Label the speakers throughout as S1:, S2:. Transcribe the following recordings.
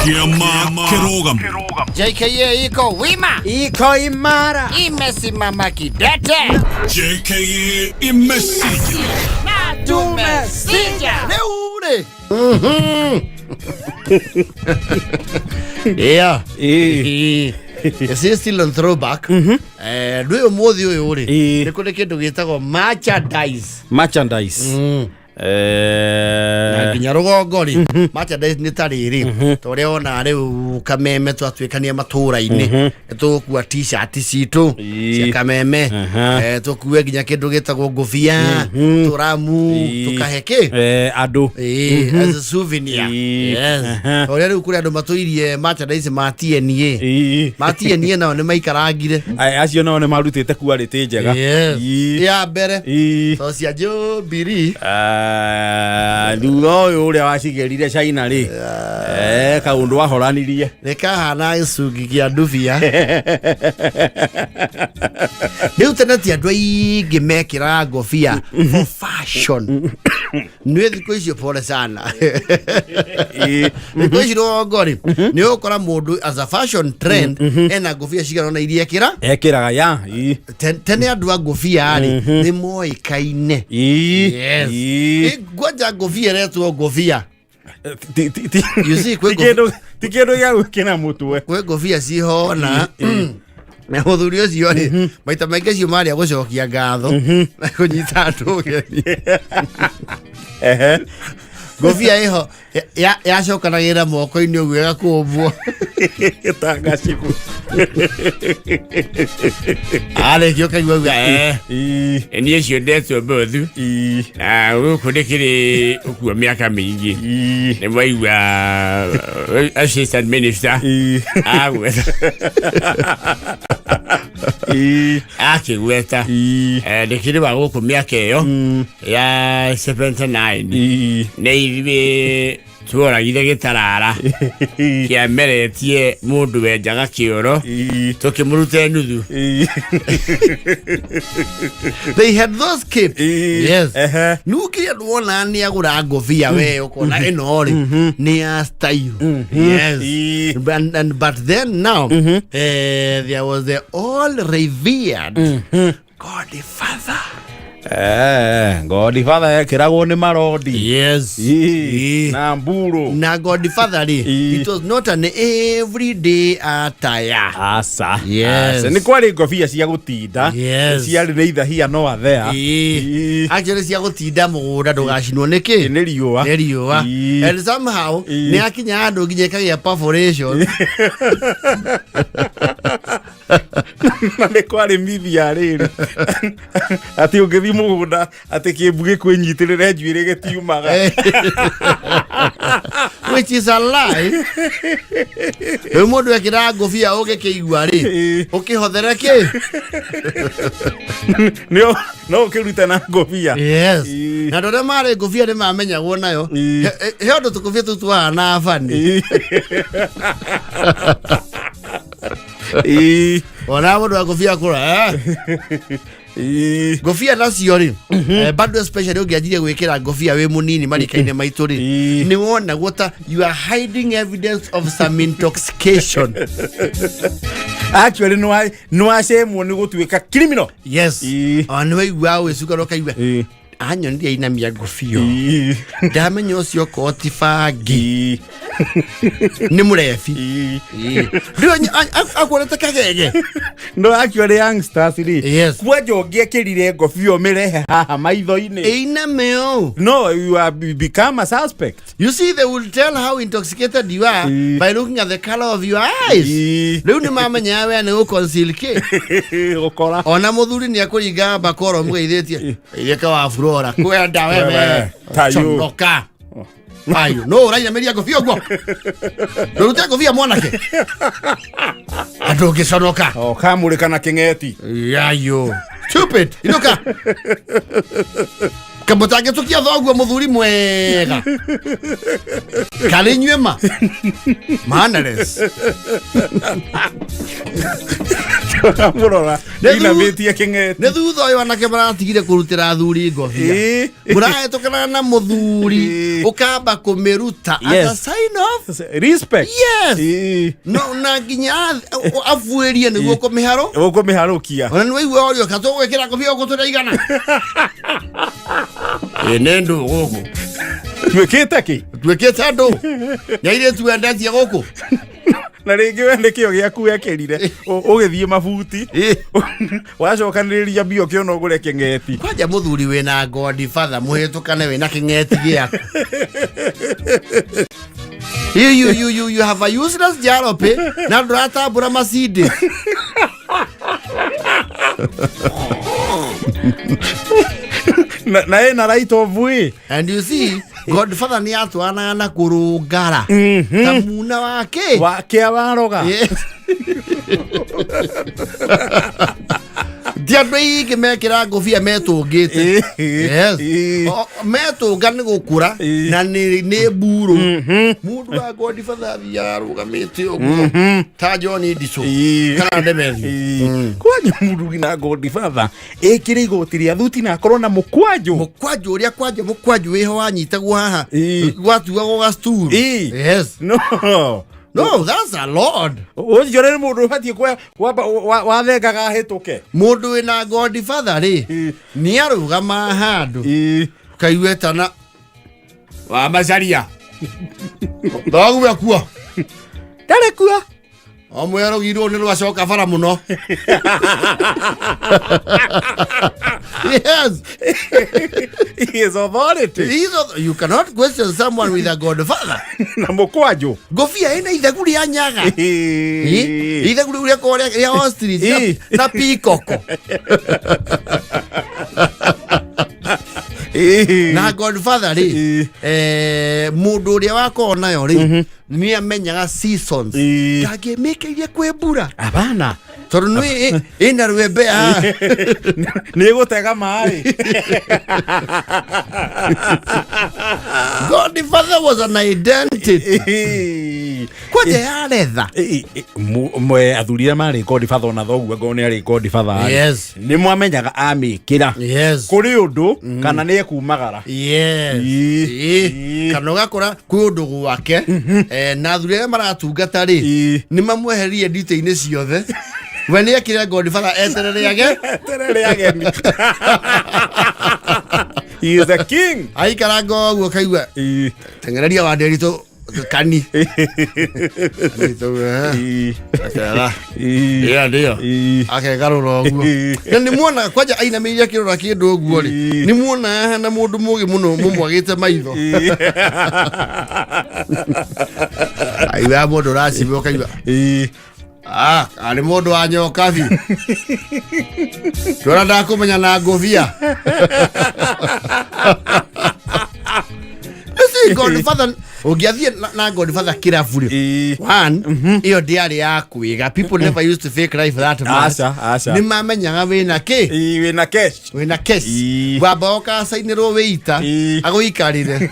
S1: Kiama Kirogam.
S2: JKA iko wima,
S3: iko imara,
S2: imesimama kidete.
S1: JKA imesija
S2: Na tumesija. Leure.
S3: Yeah.
S2: Is he still on throwback? Dwe mothi uyu ri. Ni kuri kindu gitagwo merchandise. Na nginya rugongo ri merchandise ni tariri toria ona riu kameme twatwikania matura-ini tukua t-shirt citu cia kameme tukue nginya kindu gitagwo ngufia turamu tukaheke
S3: Andù
S2: as a souvenir. Yes. Toria riu kuri andu matuirie merchandise ma TNA nao ni maikarangire
S3: acio nao ni marutite quality njega
S2: ya mbere to cia Jubilee
S3: Thutha uyu uria wacigerire China ri kaundu wahoranirie
S2: nikahana icungi kia ndubia riu tene ti andu aingi mekira ngobia for fashion nä thikå icio pole sana thikå ici rogori nä å kora må ndå as a fashion trend ena ngobia ciganona iria
S3: ekiraga ya
S2: tene andå a ngobia rä nä moĩkaine gwanja ngobia retwo ngobia
S3: ti kindu gia gwikina mutwe
S2: kwä ngobia cihona na muthuri ucio ri maita maingĩ cio marĩa gũcokia ngatho na kũnyita andũ ũgeni ngobia iho yacokanagĩra moko-inĩ ũguo ĩgakũmbwo
S3: tangaciku
S2: arĩkia ũkaigua uga niĩ cio ndetwo mbũthu na gũkũ ndĩkĩrĩ ũkuo mĩaka mĩingĩ nĩ mwaigua assistant minister agwetha akĩgweta ndĩkĩrĩ wa gũkũ mĩaka ĩyo ya 79 nĩ ithuĩ tuoragire gĩtarara kĩameretie mũndũ wenjaga kĩoro tũkĩmũrute nuthu. They had those kids. Yes. Nukire ndwona nĩ agũra ngobia we ũkona ĩno rĩ nĩ ya style. Yes. But then now there was the all revered Godfather.
S3: Godfather ekiragwo ni marodi.
S2: Yes.
S3: Na mburu.
S2: Na Godfather it was not an everyday attire.
S3: Asa.
S2: Yes.
S3: Ni kwari ngobia cia gutinda. Ciarĩ nĩ either here no there.
S2: Actually cia gutinda mũgũnda ndũgacinwo nĩkĩ?
S3: Nĩ riũa.
S2: Nĩ riũa. And somehow nĩ akinya andũ nginya ĩkagĩa perforation.
S3: Na nĩ kwari mithia rĩrĩ ati ũngĩthi mũgũnda ati kĩmbu gĩkwĩnyitĩrĩre njuĩrĩ gĩtiumaga
S2: which is a lie. Rĩu mũndũ ekĩra ngobia ũgĩkĩigua rĩ ũkĩhothere kĩ
S3: no ũkĩrute na ngobia.
S2: Yes. Na ndore marĩ ngobia nĩ mamenyagwo nayo he ũndũ tũkobia tũu tũhana bani ona mũndũ wa ngobia kũra ngobia nacio rĩ bado especially ũngĩanjirie gwĩkĩra ngobia wĩ mũnini marikaine maitũ rĩ nĩ wonagwo ta you are hiding evidence of some intoxication.
S3: Actually nĩ wacemwo nĩ gũtuĩka criminal.
S2: Yes. Nĩ waigua wĩcuka ũkaigua anyonirie inamia ngobia ndamenya ũcio ko ti bangi nĩ mũrebi rĩu akwonete kagege
S3: no actually youngsters
S2: Yes.
S3: kwanja ũngĩekĩrire ngobia ũmĩrehe haha maitho-inĩ
S2: inameo.
S3: No, you have become a suspect.
S2: You see, they will tell how intoxicated you are by looking at the color of your eyes. Rĩu nĩ mamenya we nĩ ũconceal kĩ
S3: Gũkora
S2: ona mũthuri nĩ akũringa bakoro mũgeithĩtie ireka wa Flora kwenda wewe chonoka ayo no ũrainamĩria ngobia ũguo ndũrute ngobia mwanake andũ ũngĩconoka
S3: kamũrĩka na kĩng'eti
S2: yayo stupid inuka kamũtangĩtũkia thoguo mũthuri mwega karĩ inyuĩ ma manners
S3: Murora. Ina metia kengeti.
S2: Ne thutha uyu anake maratigire kurutira athuri ngobia. Murahetũkana na muthuri ukamba kumiruta as a sign of
S3: respect.
S2: Yes. No na nginya afuerie niguo kumiharo.
S3: Ukumiharukia.
S2: Ona niwe iwe ka tugwikira ngobia gutũra igana. Nendo guku.
S3: Tweketa ki?
S2: Tweketa andu. Nyaire tuendetie guku.
S3: Na ringi wende kio giaku wekirire ugithie mabuti wacokaniriria bio kio no gure kengeti
S2: kwaja muthuri wina godfather muhitukane wina kengeti giaku you have a useless jalopy na ndratambura macindi
S3: na ena right of way.
S2: And you see Godfather ni atwana na kurungara kamuna wake
S3: awaroga
S2: Diadwe ke mekira ngobia metungite. Yes. Metunga ni gukura na ni buru. Mundu wa Godfather yarugamite uguo. Ta John Diso. Kana ndemethi.
S3: Kwanya mundu gina Godfather ekire igotiri athuti na korona mukwajo.
S2: Mukwajo uria kwajo mukwajo weho wanyitagwo haha. Gwatuga go gastu. Yes. No, that's a lord.
S3: Ujore mundu hatie kwa wathengaga hituke.
S2: Mundu wina Godfather ri ni arugama handu. Kaiwetana wa macaria. Dogu yakua.
S3: Dare kua.
S2: Omwero giro ni rwacoka bara muno. Yes.
S3: He is authority.
S2: You cannot question someone with a Godfather.
S3: Na mukwajo.
S2: Gofia ina itheguri ya nyaga. Itheguri uria korea ya ostrich na pikoko. Na Godfather ri mundu uria wako nayo ri ni amenyaga seasons kage mekeire kwebura
S3: abana
S2: tondu ni ina rwembe
S3: ni gutega mai.
S2: Godfather was an identity kwaje yaretha
S3: mwe athurire mari Godfather na thoguo ngone ari Godfather.
S2: Yes.
S3: Ni mwamenyaga amikira.
S2: Yes.
S3: Kuri undu kana ni kumagara.
S2: Yes. Kana gakora kwi undu gwake na athurire maratungata ri ni mamweherie ndite-ini ciothe when yakire Godfather eterere age
S3: He is a king.
S2: Aikara ngoguo kaigua tengereria wa nderito kani ndio akegarura uguo ni muona kwaja aina meria kirora kindu uguo ri ni muona na mundu mugi muno mumwagite maitho aiwa mundu racibe kaigua ari mundu wa nyoka bi tora ndakumenya na ngobia Godfather ugiathie na Godfather kirafuri one iyo diary ya kwiga people never used to fake life that much ni mamenyaga wina ki wina cash waboka sainiro weita agoikarire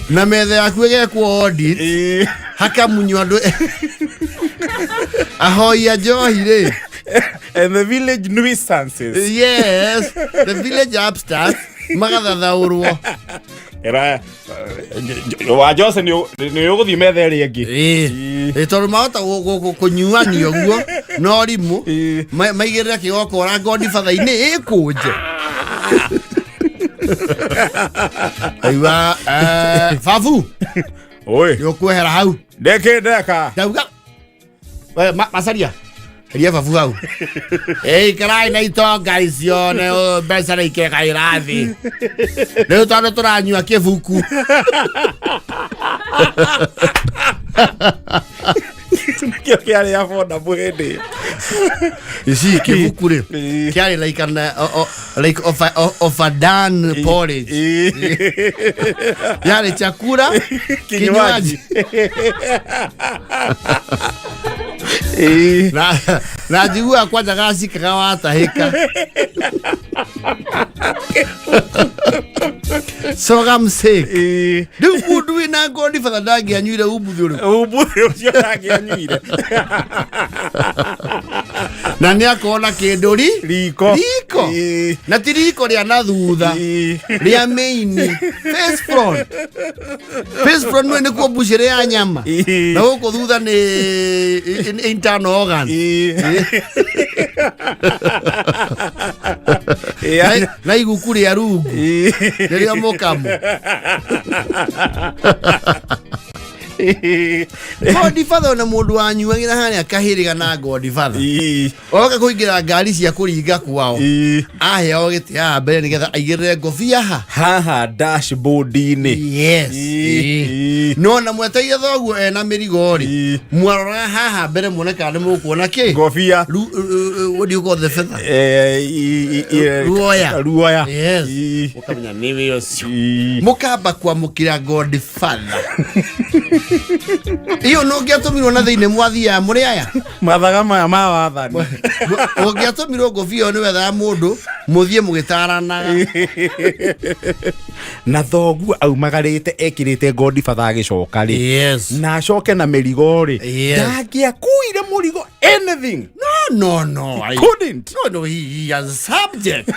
S2: na methe yaku egekwo audit hakamunywa andu ahoia njohi ri.
S3: And the village nuisances.
S2: Yes, the village upstairs magathathaurwo
S3: era wa Jose ni uguthi methe ri engi
S2: tondu mahota kunyuanio guo no rimu maigirira kigoko ora Godfather-ini ikunje aiwa Fafu
S3: oi
S2: yokwehera hau
S3: ndeka
S2: dauga macaria heria Fafu hau karai na itonga icio ne mbeca na ikega irathi riu tondu turanyua kibuku
S3: kio kiari ya fonda mwende
S2: isi kibuku ri kiari like of a done porridge yale chakula kinywaji na jigua kwanza gasi kagawata heka Soga mseke. Riu mundu wina godfather ndangianyuire umbuthuru.
S3: Umbuthuru ucio ndangianyuire.
S2: Na nĩ akona kĩndũ
S3: riko
S2: na ti riko rĩa na thutha rĩa main face front nĩ kuo mbucĩrĩ ya nyama na gũkũ thutha nĩ internal organ na iguku rĩa rungu nĩrĩo mũkamo. Godfather na mundu wanyuagira hania kahiriga na Godfather oka kuingira ngari cia kuringa kwao aheo giti ya mbere nigetha aigirire ngobia
S3: haha dashboard-ini.
S2: Yes. No na mweteire thoguo ena mirigo ri mwarora haha mbere muone kana mukuona ki
S3: ngobia
S2: what do you call the feather ruoya. Yes. Ukamenya niwe yocio mukamba kwamukira Godfather. Iyo no ngiatumirwo na thiine mwathia muri aya
S3: mathaga maya ma wathani
S2: ngiatumirwo ngobia ni wetha mundu muthie mugitaranaga
S3: na thoguo aumagarite ekirite Godfather agicoka ri.
S2: Yes.
S3: Na acoke na mirigo ri ndangiakuire murigo anything.
S2: No,
S3: I couldn't.
S2: No, he has a subject.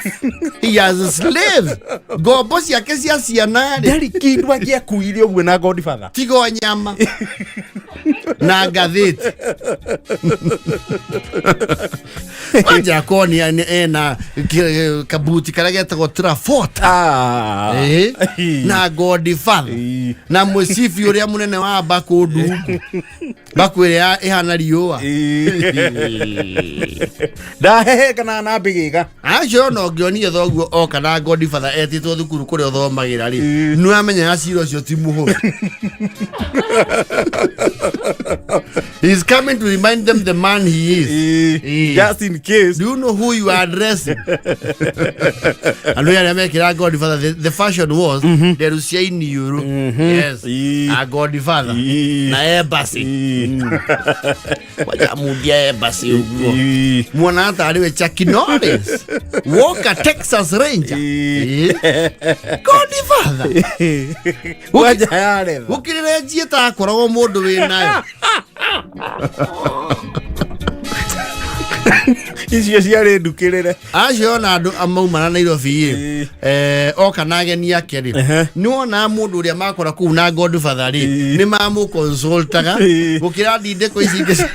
S2: He has a slave. Ngombo ciake cia ciana ri
S3: ndari kindu angiakuire uguo na Godfather
S2: tigo nyama na ngathĩti wanja koni ena kabuti karia getagwo Trafort na Godfather na musifi uria munene wa Bakundu bakwire ihana riua
S3: ndahehe kana na bigiga
S2: acio no ngionire thoguo oka na Godfather etitwo thukuru kuria thomagĩra ri nĩ amenya acira ũcio ti muhũ. He's coming to remind them the man he is.
S3: Just in case.
S2: Do you know who you are addressing? And when I make it Godfather, the fashion was the Russian euro. Yes. Godfather. Na embassy. Wajamudia embassy ugo. Mwana hata aliwe Chuck Norris. Walker Texas Ranger. Godfather.
S3: Waja yale.
S2: Ukirejea ta akoragwo mundu winayo.
S3: Icio ciarĩ ndukĩrĩre
S2: acio na andu amaumana Nairobi oka na ageni ake ri niwona mundu uria makora kuu na Godfather ri ni mamu consultaga gukira ndinde ko ici ingĩ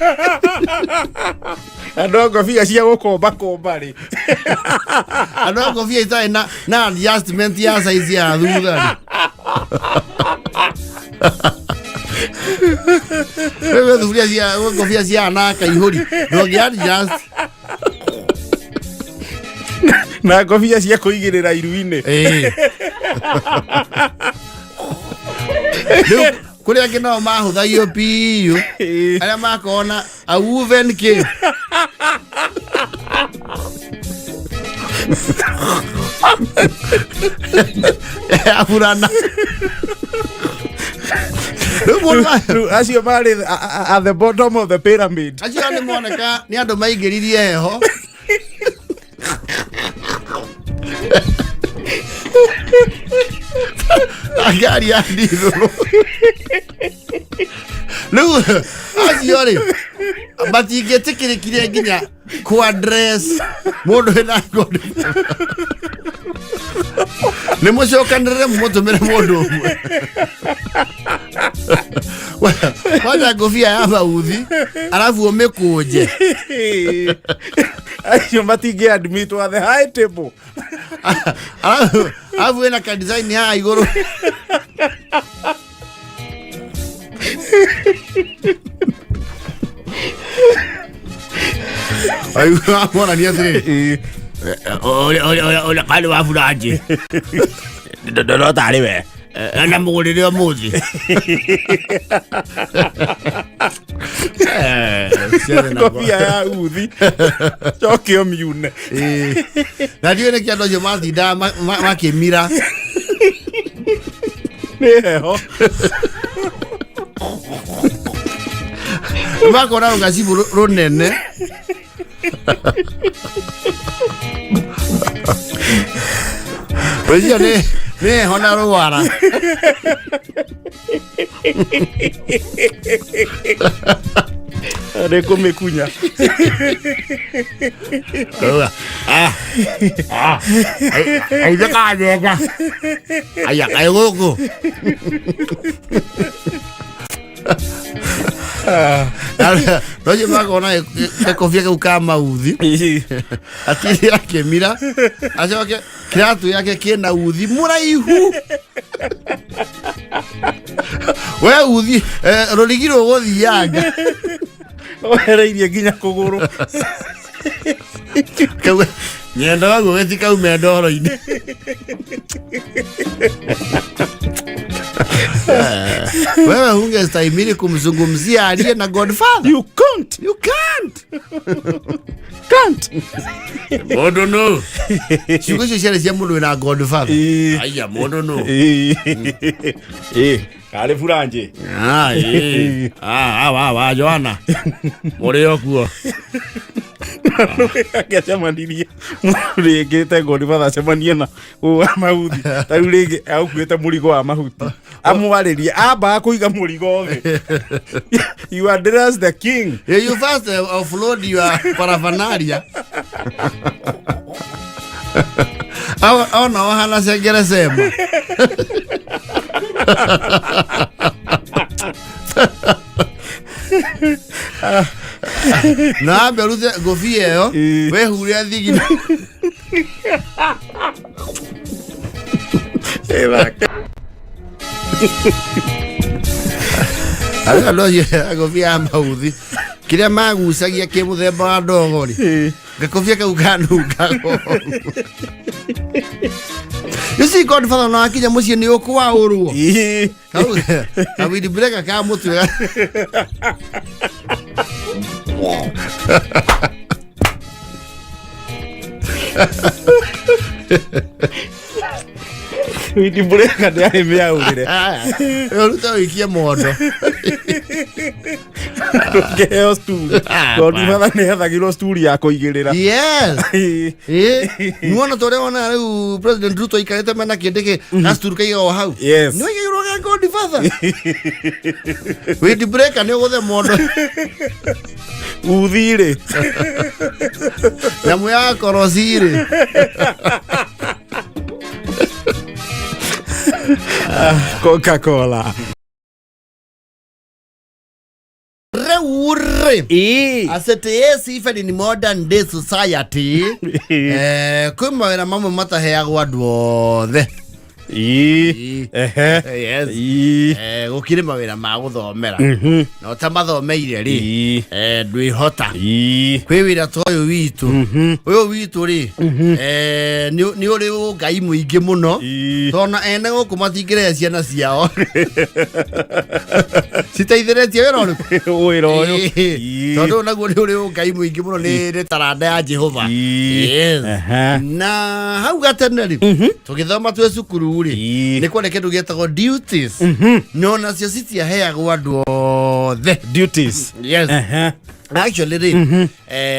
S3: andũ ngobia cia gũkomba ri
S2: andũ ngobia itarĩ na adjustment ya size ya thutha ri wewe thuria cia ngobia cia anaka ihuri no just
S3: na ngobia cia kuigirira iru-ini
S2: kuria angĩ nao mahuthagio piu aria makona a woven cave afurana
S3: acio marĩ at the bottom of the pyramid.
S2: Acio nĩ moneka nĩ andũ maingĩririe heho agari ya ndithũrũ rĩu acio rĩ matingĩtĩkĩrĩkire nginya ku-address mũndũ wĩna Godfather nĩ mũcokanĩrĩre mũtũmĩre mũndũ ũmwe waja ngobia ya mauthi alafu ũmĩkũnje
S3: acio matingĩ-admitwo at the high table
S2: alafu wĩna ka design ya igũrũ ayuamorania atĩrĩrĩ ũrĩa kandi wa buranji no tarĩ we na mũgũrĩre ũmũthĩ
S3: ngobia ya uthi coke ũmiune
S2: na ndiũĩ nĩkĩ andũ acio mathindaga makĩmira
S3: nĩ heho
S2: makona rũgacibu rũnene rũcio Ne hona rwara.
S3: Are kumekunya.
S2: Ai ka dega. Aya kai gogo. Roje magona e kofia ke ukama uthi. Atiri yake mira. Achoke kiratu yake kiena uthi muraihu. We uthi roligiro gothi yanga.
S3: Ohereirie nginya kuguru.
S2: Kawe nyenda wangu wetika umendoro-ini. Wewe hungestahimili kumzungumzia aliye na Godfather.
S3: You can't.
S2: You can't.
S3: Can't.
S2: Modo no. Shukisho shele siya mundu na Godfather. Aya modo no.
S3: Kale furanje.
S2: Wa Johanna. More yokuo.
S3: Akiacemanirie rĩngĩte Godfather acemanie wa mahuti tarĩu rĩngĩ akuĩte mũrigo wa mahuti amwarĩrie ambaga kũiga mũrigo thĩ. You address the king.
S2: You first offload your paraphernalia. Ona wahana segere sema. Na beruze gofie yo we huria thigi. Ala lo ye gofie amauthi kiria magucagia ki muthemba wa ndogori gakofia kau kanukago. You see Godfather na akinya mucie ni ukwa urwo. Kawidi breka ka mutu.
S3: Widi breka ndari meaurire.
S2: Ruta ikia mondo.
S3: Ngeo stool. Godfather ne hathagirwo stool ya kuigirira.
S2: Yes. Nuona tore ona riu President Ruto ikarete mena kiendeke na stool kaiga o hau.
S3: Yes.
S2: No igirwo ga Godfather. Widi breka ne gothe mondo.
S3: Uthire.
S2: Nyamu ya korosire.
S3: Coca-Cola.
S2: Reure. Asete yesi ife ni modern day society. Mawìra Maheagwo Andù othe. Yes. Gukire mawira ma guthomera. No ta mathomeire ri. Ndwihota. Kwi wira toyo witu. Uyu witu ri. Ni uri ngai muingi muno. Tona ene guku matingire ciana ciao. Citeithiretie wira uriku.
S3: Wira uyu.
S2: Tondu naguo ni uri ngai muingi muno ni taranda ya Jehova. Yes. Na hau gatene ri. Tugithoma twe cukuru ri. Ni kwone kindu gietagwo duties. No na cio citiaheagwo andu othe.
S3: Duties.
S2: Yes. Actually ri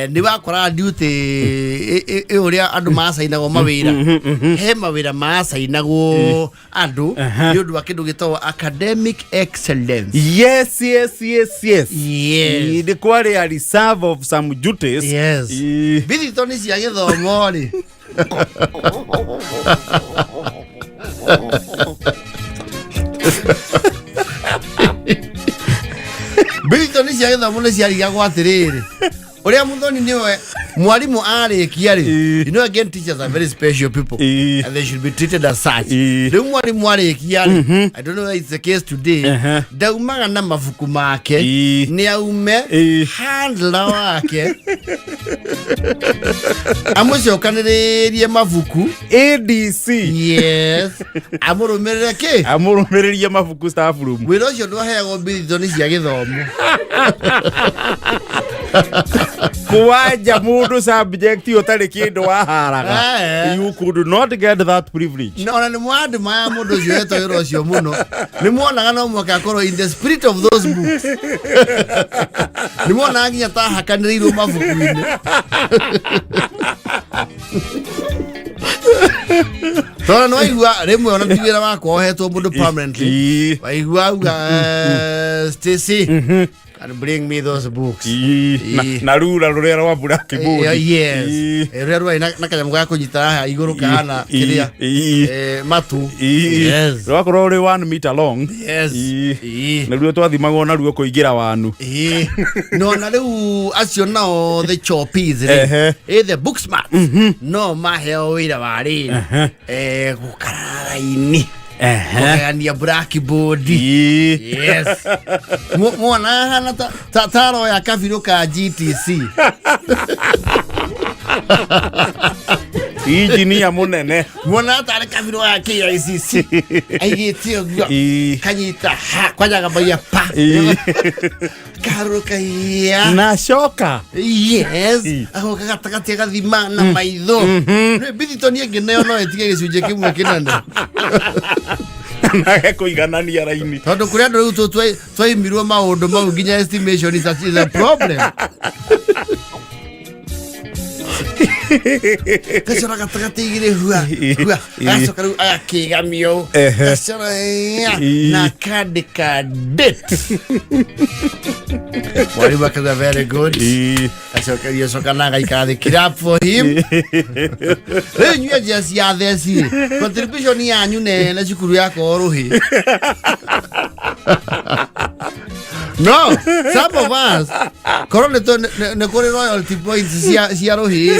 S2: ni wakora duty uria andu masainagwo mawira. He mawira masainagwo andu ni undu wa kindu gitagwo academic excellence.
S3: Yes.
S2: Yes.
S3: Ni kwari a reserve of some duties.
S2: Yes. Bithito ni cia githomo ri. Bithito ni cia githomo ni cia riga gwatiriri. Uria muthoni niwe mwalimu arikia ri. You know again teachers are very special people and they should be treated as such. Riu mwalimu arikia ri. I don't know if it's the case today. Daumaga na mafuku make ni aume handler wake. Amucokaniririe mafuku
S3: ADC.
S2: Yes. Amurumirire ki?
S3: Amurumiririe mafuku staff room.
S2: Wira ucio ndwaheagwo bithito ni cia githomo.
S3: Kuwaja mundu subject utari kindu waharaga. You could not get that privilege.
S2: No, ni mwandi maya mundu ucio eto wira ucio muno. Ni mwonaga no mwaka akorwo in the spirit of those books. Ni mwonaga nginya ta hakaniriirwo mabuku-ini. Tona no igua remwe ona tiwira wakwa hetwo mundu permanently. Waigua Stacy. And bring me those books.
S3: Na rura rurera wa buraki budi.
S2: Yes. Rurera na kanyamu ga kunyita iguru kana kiria. Matu. Yes.
S3: Rwakorwo uri 1 meter long.
S2: Yes.
S3: Na ruo twathimagwo na ruo kuingira wanu.
S2: No na riu acio nao the choppies the book smart. No Mawìra wari gukarara ini. Kugania blackboard. Yes. Mwana hana taro ya kafiro ka GTC.
S3: Engineer munene.
S2: Mwana tare kafiro ya KICC. Aigitio kanyita kwaja kabaya pa. Karo kaya.
S3: Na shoka.
S2: Yes. Aho kagatakati gathima na maitho. Bithitonie ngineo no etige gicunje kimwe kinene.
S3: Na kuiganania raini.
S2: Tondu kuria andu riu twaimirwo maundu mau nginya estimation is a problem. Kacora gatagati igire hua. Gacoka riu agakigamio. Gacora na date. Mwalimu akaga very good. Gacoka na gaikara clap for him. Riu nyua just ya theci. Contribution yanyu nene cukuru yako ruhi. No, some of us korone to ne kore royalty points cia ruhi.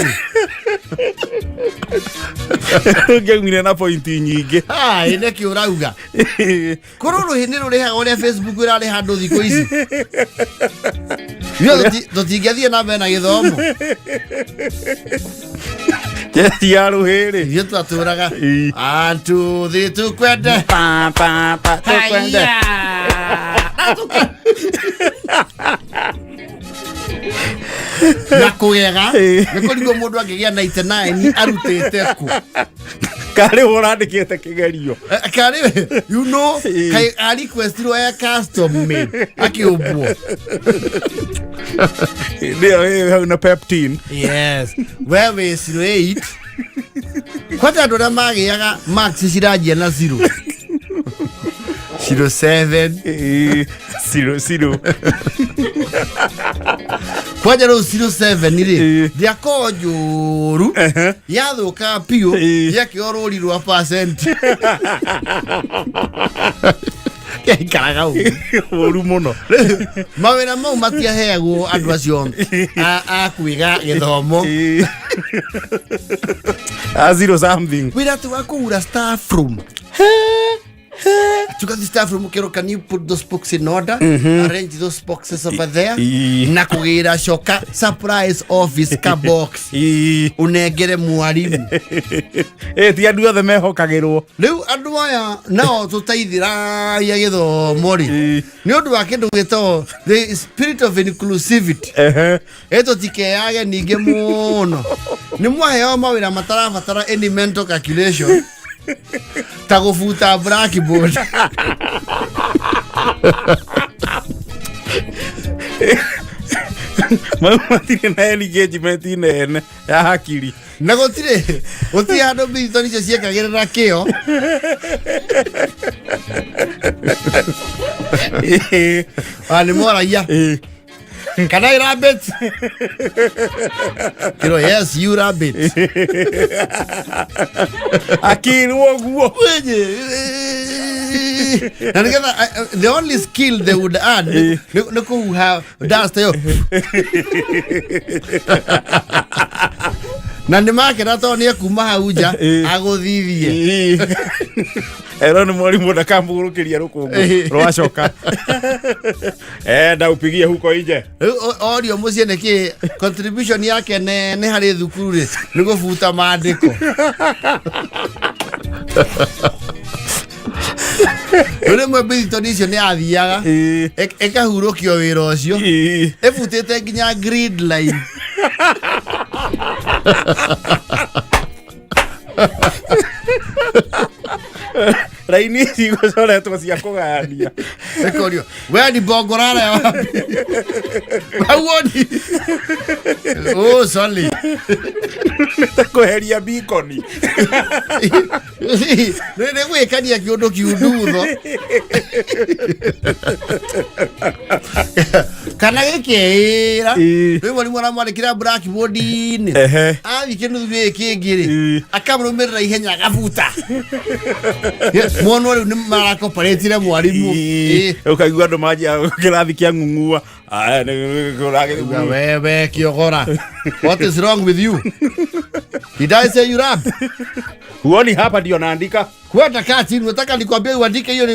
S3: Ngegwine na point nyingi.
S2: Ine kiurauga. Koro ruhi ni ruriha ore Facebook irari handu thiko ici. Yo dotigathie na bena githomo.
S3: Ya ruhiri.
S2: Yo twaturaga. Antu thitu kwende.
S3: Pa tukwende.
S2: Nakugega nikuringo mundu angigia 99 arutite ku
S3: kare urandikite kigerio
S2: kare you know kai ali requestiro ya custom made akiubwo
S3: ndio na peptine.
S2: Yes wewe is 8 kwata ndo magiaga max cirajia na 0 07
S3: 0
S2: kwaja ro 07 iri ndiako njuru yathuka piu yakioruri rwa percent karaga
S3: uru muno
S2: mawira mau matiaheagwo andu acio a kwiga githomo
S3: a 0 something
S2: wira tu akura staff room. To get the staff room, can you put those books in order? Arrange those boxes over there. Nakugira shoka surprise office ka box. Unegere mwalimu.
S3: Ti andu othe mehokagirwo.
S2: Riu andu aya nao tutaithira ya githomo ri. Ni undu wa kindu gito the spirit of inclusivity. Eto tikeyage ninge muno. Ni mwaheo mawira matarabatara any mental calculation. Tagofuta blackboard.
S3: Mama tine na engagement inene ya hakiri.
S2: Na gotire handu bithoni cio ciekagirira kio. Ani moraia. Can I rabbit? Yes, you rabbit.
S3: Akiri woguo.
S2: And the only skill they would add, look who have danced yo. Nandi makira to ni kuma hauja aguthithie.
S3: Ero ni mwalimu ndakamburukiria rukungu rwacoka. Ndaupigie huko nje.
S2: Audio mucie neki contribution yake ne hari thukuru ri ni gufuta maandiko. Ule mwebithito nicio ni athiaga ekahurukio wira ucio ebutite nginya grid line.
S3: Raini sigo sole cia kugania.
S2: Ekorio. Wewe ni bongorara wapi? Wawoni. Oh, sorry.
S3: Kuheria bikoni.
S2: Nene gwikania kiundu kiundutho. Kana gikira. Riu wali mwana mwandikira blackboard-ini. Kinu giki ngiri. Akamurumirira ihenya gabuta. Mwono riu ni marakoparetire mwarimu.
S3: Ukaigua andu majia kirathi kia ngungua.
S2: Wewe kiogora. What is wrong with you? Did I say you rap?
S3: Huoni hapa ndio naandika?
S2: Kwenda kati, unataka nikwambie uandike hiyo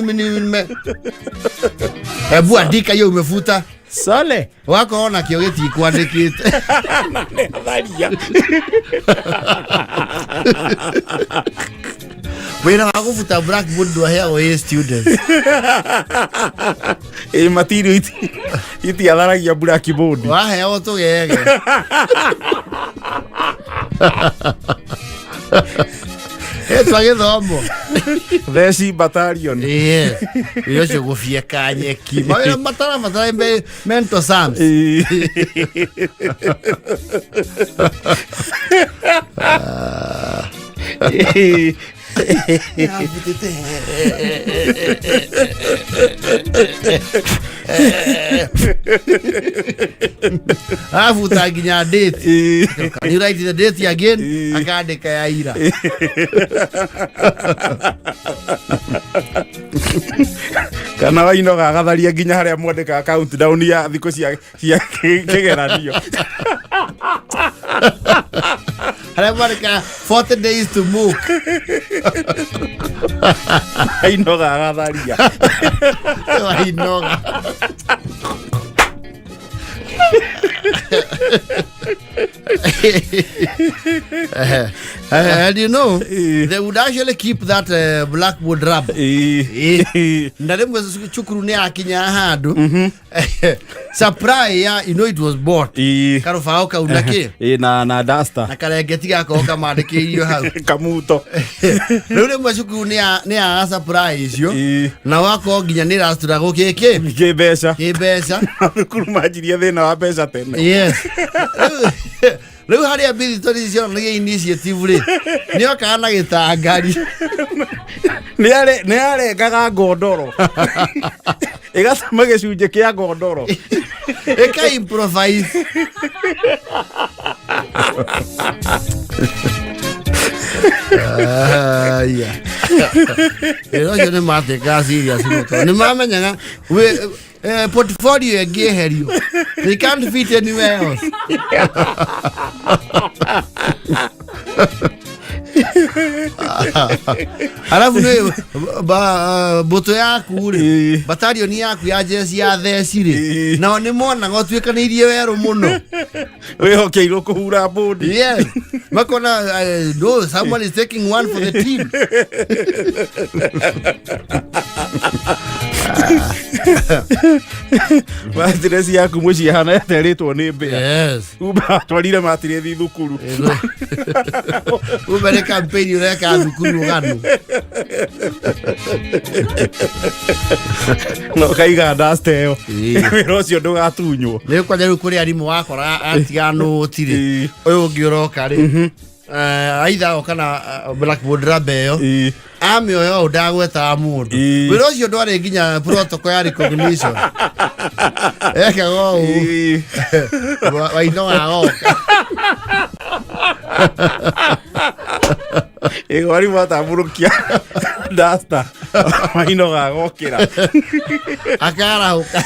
S2: Hebu andika hiyo umefuta.
S3: Sole.
S2: Wako ona kiogeti kuandikite.
S3: Gathaiya.
S2: Wena wakufuta blackboard wa hair students.
S3: Material iti atharagia blackboard.
S2: Wahe otugege. Etwa githomo.
S3: Theci battalion.
S2: Iyo cyo gufia nyeki. Mawira matara mento sams. Afuta ginya date. Can you write the date again? Akandika ya ira.
S3: Kana waino gagatharia ginya haria mwandika account down ya thiko cia kigeranio.
S2: Haria mwandika 40 days to move.
S3: Aino gagatharia.
S2: Aino. And you know, they would actually keep that blackboard rub. Ndalemo chukuru ni akinya handu. Surprise ya, you know it was bought. Karo faoka unake.
S3: Na duster.
S2: Na karengeti gako kamandike iyo hau.
S3: Kamuto.
S2: Ndalemo chukuru ni a surprise yo. Na wako ginya ni rastura go keke.
S3: Kibesha. Thukuru majiria thina wa mbeca tene.
S2: Yes. Riu haria bithi tori cio ni initiative ri. Nio kana gitangari.
S3: Ni are gaga ngondoro. Igatuma gicunje kia ngondoro.
S2: Eka improvise. Yeah. Ero yo ne mate ka serious no. Ni mamenyaga we portfolio egeherio. They can't fit anywhere else. Alafu ne boto yaku ri battalion yaku ya jeshi ya theci ri na ni mona gotwikanirie wero muno
S3: we hokeirwo kuhura bodi.
S2: Yes, makona no, someone is taking one for the team.
S3: Matiresi yaku muci hana yateritwo ni mbia.
S2: Yes.
S3: Uba twarire matiresi thukuru.
S2: Uba ne campaign ureka thukuru ngano.
S3: No kaiga ndasteo. Wiro cio ndugatunywo.
S2: Ni kwa jeru kuri arimu wakora atigano tiri. Oyo ngioroka ri. Aitha okana blackboard rabeo. Amioyo ndagweta mundu. Wiro cio ndware nginya protocol ya recognition. Eka go. Waino agoka.
S3: Wari matamurukia duster. Waino gagokira.
S2: Akara uka.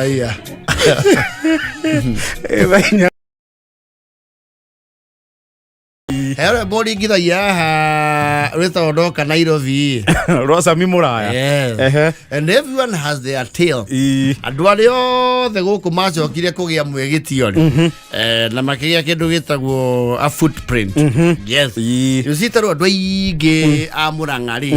S2: Yeah. Everybody Gathaiya reta odoka Nairobi.
S3: Rosa mimuraya.
S2: Yes. And everyone has their tale. Andu ario the guku macokire kugia mwegitio ri. Na makigia kindu gitagwo a footprint. Yes. You see taru andu aingi a Murang'a ri.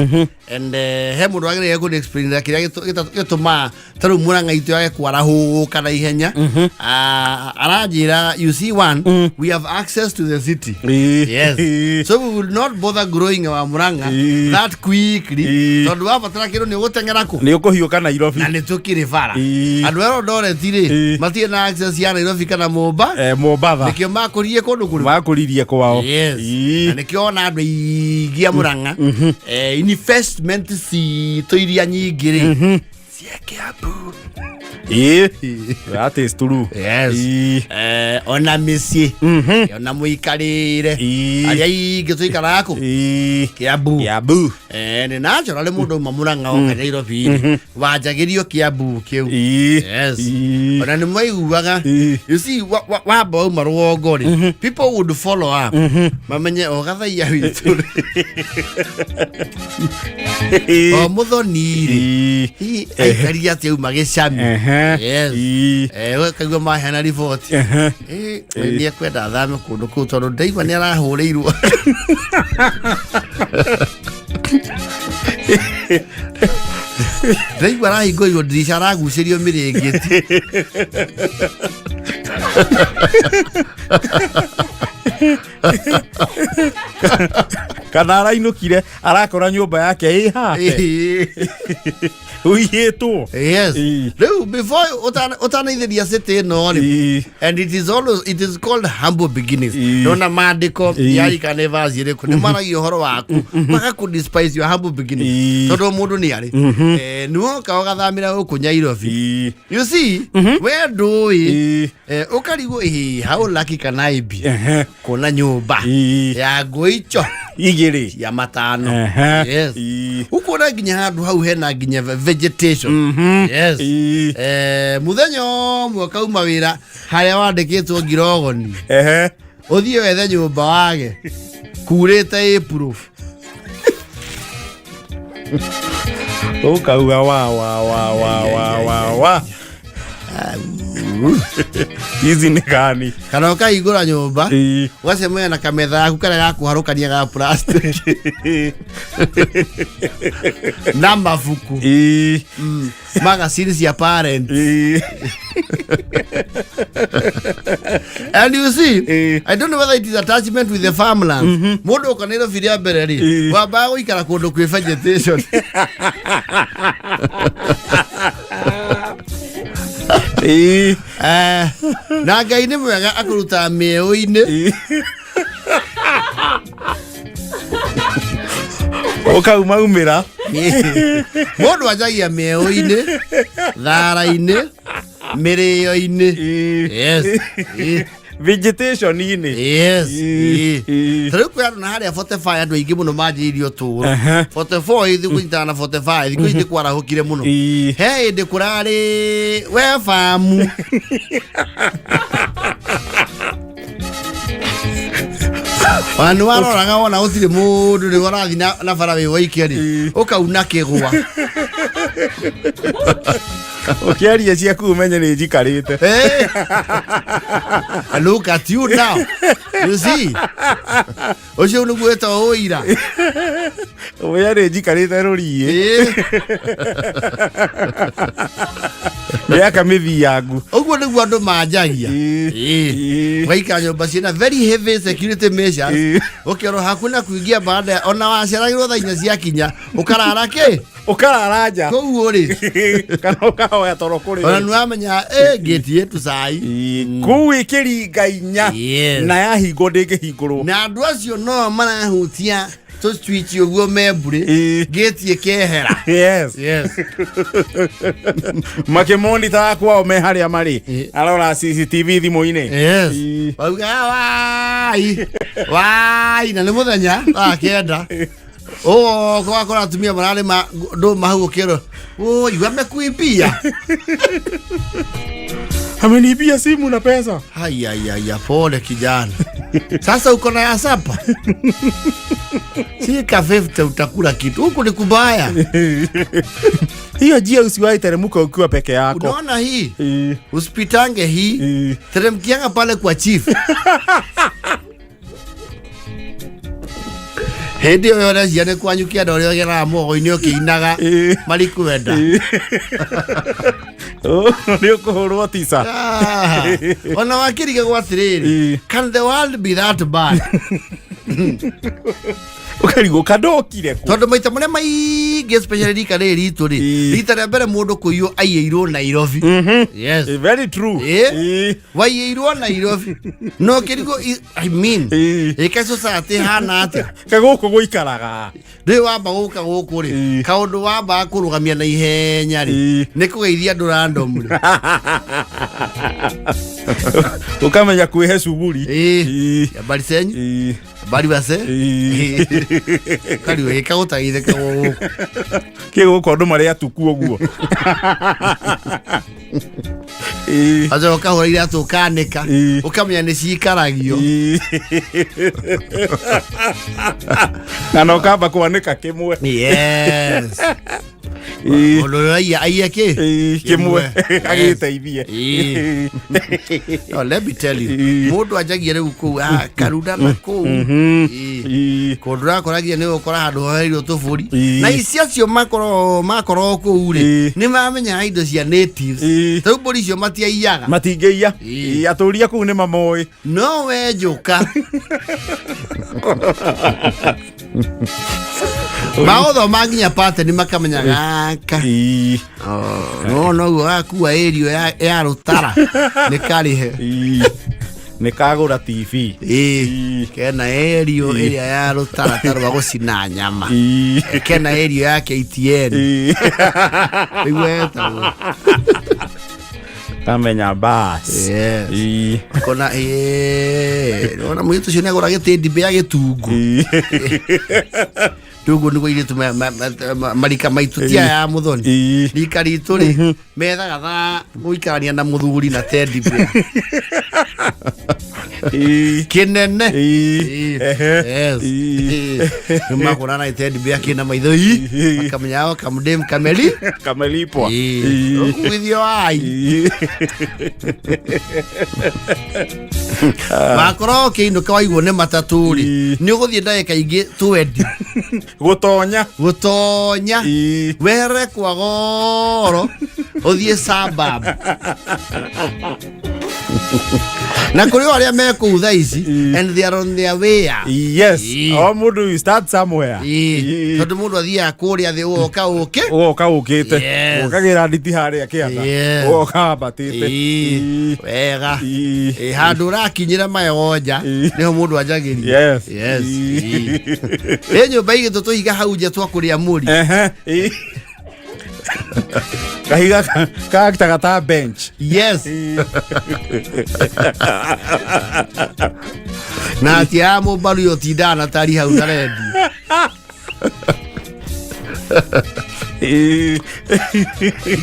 S2: And he mundu agire ku explain that kiria gituma taru Murang'a itu ya kwarahu kana ihenya. Aranjira, you see one, we have access to the city. Yes. Yes. So we will not bother growing our Muranga that quickly. So do abatara kiro ni gutengera ku.
S3: Ni ukuhiuka Nairobi.
S2: Na ni tukiri bara. Andu ero ndore tire. Matie na access ya Nairobi kana
S3: Mombasa.
S2: Nikio makuririe kundu kuru.
S3: Makuririe kwao.
S2: Yes. Na nikio na andu igia Muranga. Investment si to iria nyingiri. Kiambu.
S3: That is true.
S2: Yes. Ona misi. Ona muikarire. Aria ingi tuikara ku. Kiambu. Ni natural mundu mamuranga o Nairobi. Wajagirio Kiambu kiu. Yes. Ona ni maiguaga. You see wa bo marugongori. People would follow up. Mamenye o Gathaiya witu. O muthoni. Karia tiu magicami. Yes. Kaigua mahena report. Ni kwenda thame kundu ku tondu ndaigua ni arahurirwo. Ndaigua arahingurirwo ndirisha aragucĩrio mĩrĩngĩti.
S3: Kana arainukire arakora nyumba yake uiyetwo.
S2: Yes. Riu before utanaithiria city no and it is called humble beginnings. Nona maandiko ya ikanevasi riku ni maragio horo waku maka ku despise your humble beginnings. Todo mundu ni ari nuo ka gathamira guku Nairobi. You see where do ukarigo how lucky can I be kuna nyumba ya goicho
S3: igiri
S2: ya matano. Yes. Ukona ginya handu hau hena ginya vegetation. Yes. Muthenya mwaka mawira haria wandikitwo Ngirogoni. Uthie wethe nyumba wage kurite April.
S3: Ukauga wa hizi ni gani
S2: kana ukaigura nyumba wasemwe na kametha yaku kare gakuharukania ga plastic na mafuku magazine cia parent. And you see, I don't know whether it is attachment with the farmland. Mundu ukanira firia mbere ri wamba guikara kundu kwi vegetation. Na Ngai nĩ mwega akuruta mĩũ-inĩ.
S3: Ukaumira
S2: Mundu ajagia mĩũ-inĩ, thara-inĩ, mĩrĩo-inĩ. Yes.
S3: Vegetation ini.
S2: Yes. Tariu kwa na haria 45 andu aingi muno manjirio turu. 44 ithi kuitana 45 ithi kuithi kwara hukire muno. He indi kurari we famu. Wanu waroraga wona utire mundu ni warathi na farawe waikeri ukauna kigwa.
S3: Ukiaria ciaku umenye ni njikarite.
S2: Look at you now. You see? Ucio ni gweta oira.
S3: Oya ni njikarite ruriye. Ya kamithi yangu.
S2: Uguo niguo andu manjagia. Waika nyumba ciina very heavy security measures. Ukero hakuna kuingia baada ona waceragirwo thaina cia kinya ukarara ki?
S3: Ukararaja.
S2: Koguo ri.
S3: Kana ukahoya toro kuri.
S2: Ona nuamenya gate yetu sai.
S3: Kuu ikiringa inya na yahingo ndingihingurwo.
S2: Na andu acio no marahutia to switch uguo membure gate ikehera.
S3: Yes.
S2: Yes.
S3: Makemonitor kwao me haria mari arora CCTV thimu-ini.
S2: Yes. Bauga wai na ni muthenya akenda. Kwa kora tumia marare ndo mahugo kero. Iwa mekuibia.
S3: Amenibia simu na pesa.
S2: Haya pole kijana. Sasa uko na yasapa. Sika 50 utakula kitu. Huku ni kubaya.
S3: Hiyo jia usiwahi teremuka ukiwa peke yako.
S2: Unaona hii? Usipitange hii. Teremkianga pale kwa chief. Hindi yona ciane kwanyukia ndo rio gera mogo-ini ukiinaga mariku wenda.
S3: Ni ukuhurwo tisa.
S2: Ona wakiriga gwa tiriri. Can the world be that bad?
S3: ukarigo kadokire ku
S2: tondu maita maria maingi especially rika ritu ri rita ria mbere mundu kuiyo aiirwo Nairobi. Yes,
S3: very true.
S2: Waiirwo Nairobi no kirigo I mean ikaso sate hana atia
S3: kaguku guikaraga
S2: ri wamba guka guku ri kaundu wamba kurugamia na ihenya ri ni kugeithia andu random ri
S3: ukamenya kwihe cuguri
S2: bari senyu bari base kari we kautaithe kago
S3: kigo kondu maria tuku oguo
S2: azo kahora tukanika ukamenya ni cikaragio
S3: na no kamba kwanika kimwe.
S2: Yes. Aya
S3: kimwe agiteithie.
S2: Oh, let me tell you, mundu ajagia riu ku karuda na ku kodra koragia ni ukora handu hoerio tuburi na icio cio makoro ku ri ni mamenya indo cia natives tuburi cio matiaiyaga
S3: matingeia aturia ku ni mamoi
S2: no we njuka maotho manginya pate ni makamenya gaka no gakua erio ya rutara ni karihe
S3: ni kagura TV
S2: kena erio area ya rutara tarwa gucina nyama kena erio ya KTN igweta
S3: kamenya bas
S2: kona ona mwitu cio ni agura gitindi bia gitungu tugo ni goire tu marika maitu tia ya muthoni rika ritu ri methaga tha guikarania na muthuri na tendi bia kinene yes magura na tendi bia kina maitho makamenya kamdem
S3: kamelipo
S2: withio ai makoro kindu kawaigwo ne mataturi ni uguthie ndagika ingi 20 gutonya were kwa goro uthie sabab na kuri aria me ku tha ici and they are on their way.
S3: Yes, all mundu start somewhere.
S2: Tondu mundu athia kuria thi uka
S3: ukite ukagira nditi haria kianda uka batite
S2: wega handu rakinyira mayoja niho mundu ajagiria. Yes nyumba igitu tuiga hau nja twakuria muri
S3: kahiga kakitagata bench.
S2: Yes na atia mubaru yotindana tari hau na rendi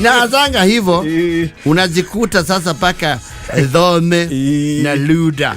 S2: na zanga hivyo unajikuta sasa paka dhome na luda